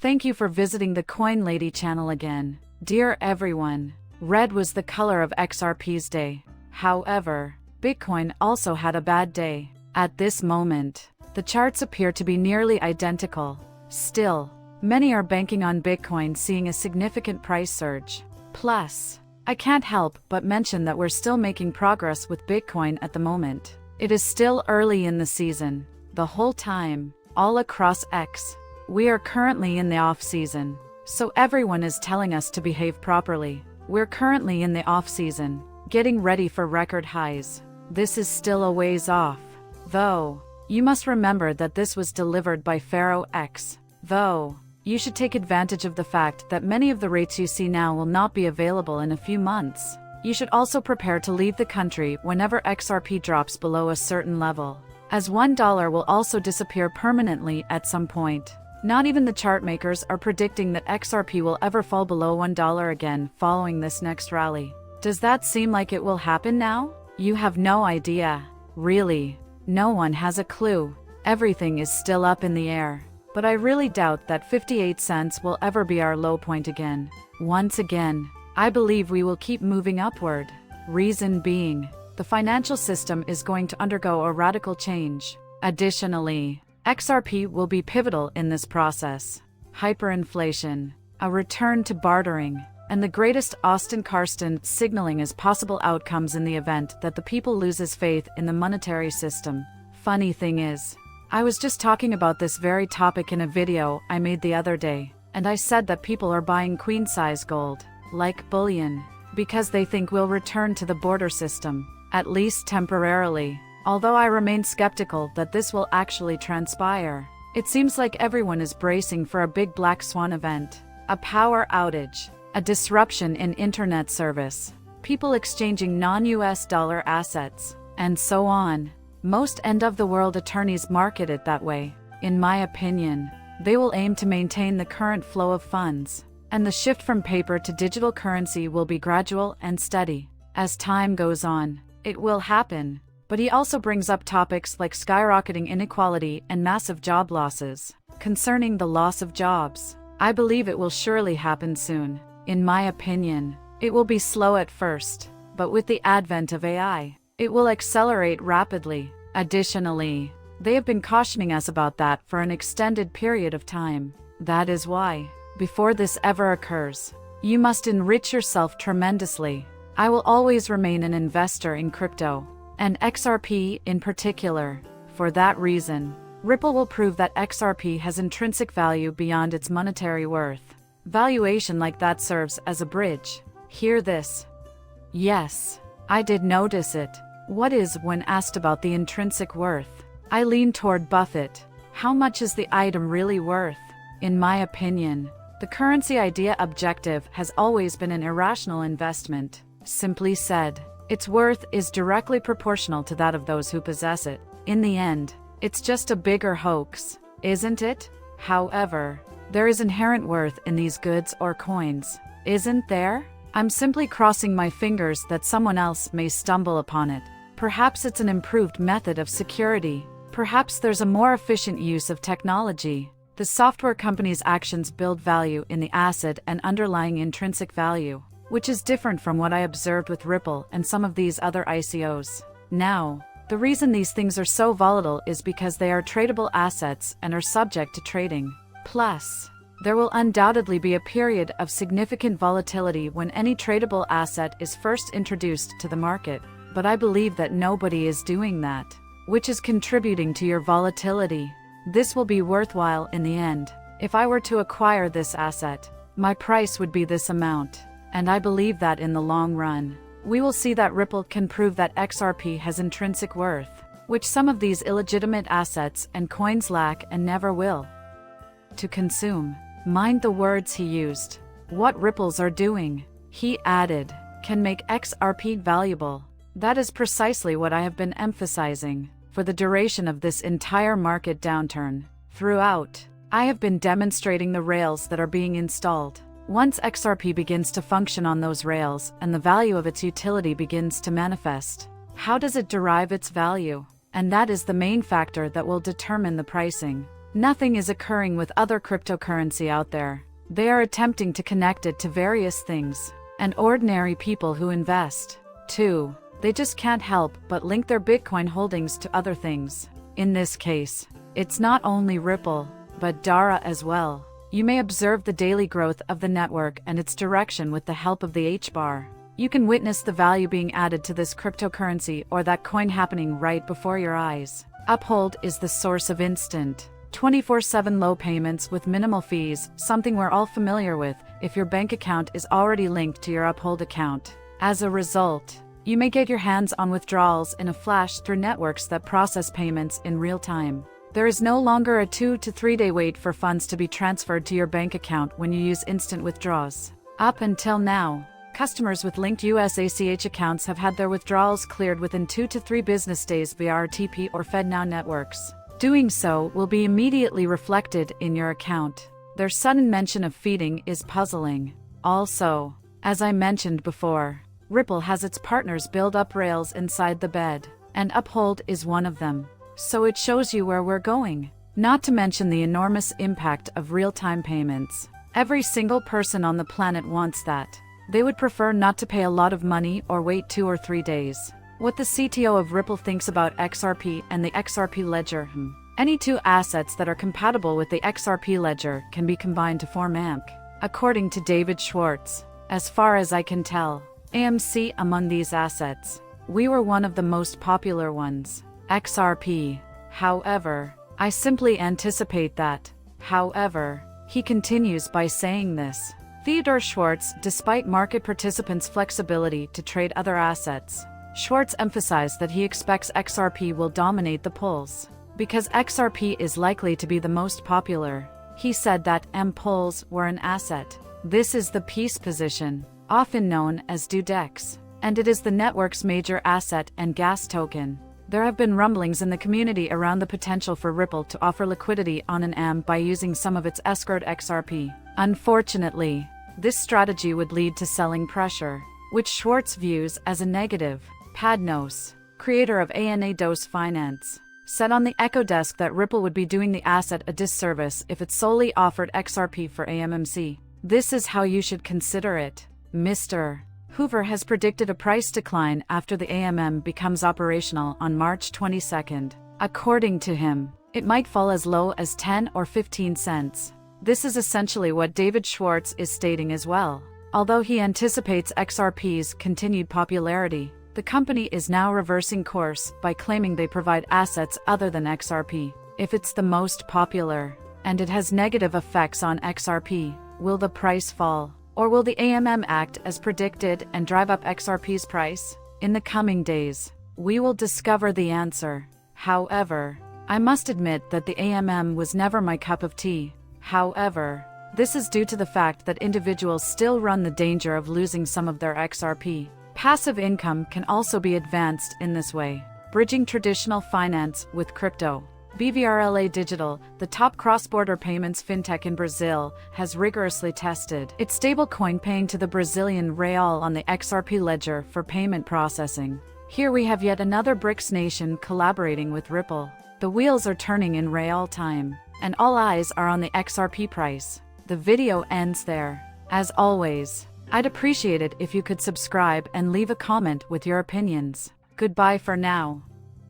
Thank you for visiting the Coin Lady channel again. Dear everyone, red was the color of XRP's day. However, Bitcoin also had a bad day. At this moment, the charts appear to be nearly identical. Still, many are banking on Bitcoin seeing a significant price surge. Plus, I can't help but mention that we're still making progress with Bitcoin at the moment. It is still early in the season. The whole time, all across X, we are currently in the off-season. So everyone is telling us to behave properly. We're currently in the off-season, getting ready for record highs. This is still a ways off. Though, you must remember that this was delivered by Pharaoh X. Though, you should take advantage of the fact that many of the rates you see now will not be available in a few months. You should also prepare to leave the country whenever XRP drops below a certain level, as $1 will also disappear permanently at some point. Not even the chart makers are predicting that XRP will ever fall below $1 again following this next rally. Does that seem like it will happen now? You have no idea. Really, no one has a clue. Everything is still up in the air. But I really doubt that 58 cents will ever be our low point again. Once again, I believe we will keep moving upward. Reason being, the financial system is going to undergo a radical change. Additionally, XRP will be pivotal in this process. Hyperinflation, a return to bartering, and the greatest Austin Karsten signaling as possible outcomes in the event that the people loses faith in the monetary system. Funny thing is, I was just talking about this very topic in a video I made the other day, and I said that people are buying queen-size gold, like bullion, because they think we'll return to the border system, at least temporarily, although I remain skeptical that this will actually transpire. It seems like everyone is bracing for a big black swan event, a power outage, a disruption in internet service, people exchanging non-US dollar assets, and so on. Most end-of-the-world attorneys market it that way. In my opinion, they will aim to maintain the current flow of funds, and the shift from paper to digital currency will be gradual and steady. As time goes on, it will happen. But he also brings up topics like skyrocketing inequality and massive job losses. Concerning the loss of jobs, I believe it will surely happen soon. In my opinion, it will be slow at first, but with the advent of AI, it will accelerate rapidly. Additionally, they have been cautioning us about that for an extended period of time. That is why, before this ever occurs, you must enrich yourself tremendously. I will always remain an investor in crypto, and XRP in particular. For that reason, Ripple will prove that XRP has intrinsic value beyond its monetary worth. Valuation like that serves as a bridge. Hear this. Yes, I did notice it. What is when asked about the intrinsic worth? I lean toward Buffett. How much is the item really worth? In my opinion, the currency idea objective has always been an irrational investment. Simply said, its worth is directly proportional to that of those who possess it. In the end, it's just a bigger hoax, isn't it? However, there is inherent worth in these goods or coins, isn't there? I'm simply crossing my fingers that someone else may stumble upon it. Perhaps it's an improved method of security. Perhaps there's a more efficient use of technology. The software company's actions build value in the asset and underlying intrinsic value, which is different from what I observed with Ripple and some of these other ICOs. Now, the reason these things are so volatile is because they are tradable assets and are subject to trading. Plus, there will undoubtedly be a period of significant volatility when any tradable asset is first introduced to the market. But I believe that nobody is doing that, which is contributing to your volatility. This will be worthwhile in the end. If I were to acquire this asset, my price would be this amount. And I believe that in the long run, we will see that Ripple can prove that XRP has intrinsic worth, which some of these illegitimate assets and coins lack and never will. To consume. Mind the words he used. What Ripples are doing, he added, can make XRP valuable. That is precisely what I have been emphasizing for the duration of this entire market downturn. Throughout, I have been demonstrating the rails that are being installed. Once XRP begins to function on those rails and the value of its utility begins to manifest, how does it derive its value? And that is the main factor that will determine the pricing. Nothing is occurring with other cryptocurrency out there. They are attempting to connect it to various things. And ordinary people who invest, too, they just can't help but link their Bitcoin holdings to other things. In this case, it's not only Ripple, but Dara as well. You may observe the daily growth of the network and its direction with the help of the H-bar. You can witness the value being added to this cryptocurrency or that coin happening right before your eyes. Uphold is the source of instant, 24/7 low payments with minimal fees, something we're all familiar with if your bank account is already linked to your Uphold account. As a result, you may get your hands on withdrawals in a flash through networks that process payments in real time. There is no longer a 2 to 3 day wait for funds to be transferred to your bank account when you use instant withdrawals. Up until now, customers with linked USACH accounts have had their withdrawals cleared within 2 to 3 business days via RTP or Fednow networks. Doing so will be immediately reflected in your account. Their sudden mention of feeding is puzzling. Also, as I mentioned before, Ripple has its partners build up rails inside the bed, and Uphold is one of them. So it shows you where we're going. Not to mention the enormous impact of real-time payments. Every single person on the planet wants that. They would prefer not to pay a lot of money or wait 2 or 3 days. What the CTO of Ripple thinks about XRP and the XRP ledger. Any two assets that are compatible with the XRP ledger can be combined to form AMC. According to David Schwartz, as far as I can tell, AMC among these assets, we were one of the most popular ones. XRP. However, I simply anticipate that. However, he continues by saying this. Theodore Schwartz, despite market participants' flexibility to trade other assets, Schwartz emphasized that he expects XRP will dominate the polls. Because XRP is likely to be the most popular, he said that polls were an asset. This is the peace position, often known as DUDEX, and it is the network's major asset and gas token. There have been rumblings in the community around the potential for Ripple to offer liquidity on an AM by using some of its escrowed XRP. Unfortunately, this strategy would lead to selling pressure, which Schwartz views as a negative. Fednow, creator of Fednow Finance, said on the Echo Desk that Ripple would be doing the asset a disservice if it solely offered XRP for AMMC. This is how you should consider it. Mr. Hoover has predicted a price decline after the AMM becomes operational on March 22nd. According to him, it might fall as low as 10 or 15 cents. This is essentially what David Schwartz is stating as well. Although he anticipates XRP's continued popularity, the company is now reversing course by claiming they provide assets other than XRP. If it's the most popular, and it has negative effects on XRP, will the price fall? Or will the AMM act as predicted and drive up XRP's price? In the coming days, we will discover the answer. However, I must admit that the AMM was never my cup of tea. However, this is due to the fact that individuals still run the danger of losing some of their XRP. Passive income can also be advanced in this way, bridging traditional finance with crypto. BVRLA Digital, the top cross-border payments fintech in Brazil, has rigorously tested its stablecoin paying to the Brazilian real on the XRP ledger for payment processing. Here we have yet another BRICS nation collaborating with Ripple. The wheels are turning in real time, and all eyes are on the XRP price. The video ends there. As always, I'd appreciate it if you could subscribe and leave a comment with your opinions. Goodbye for now.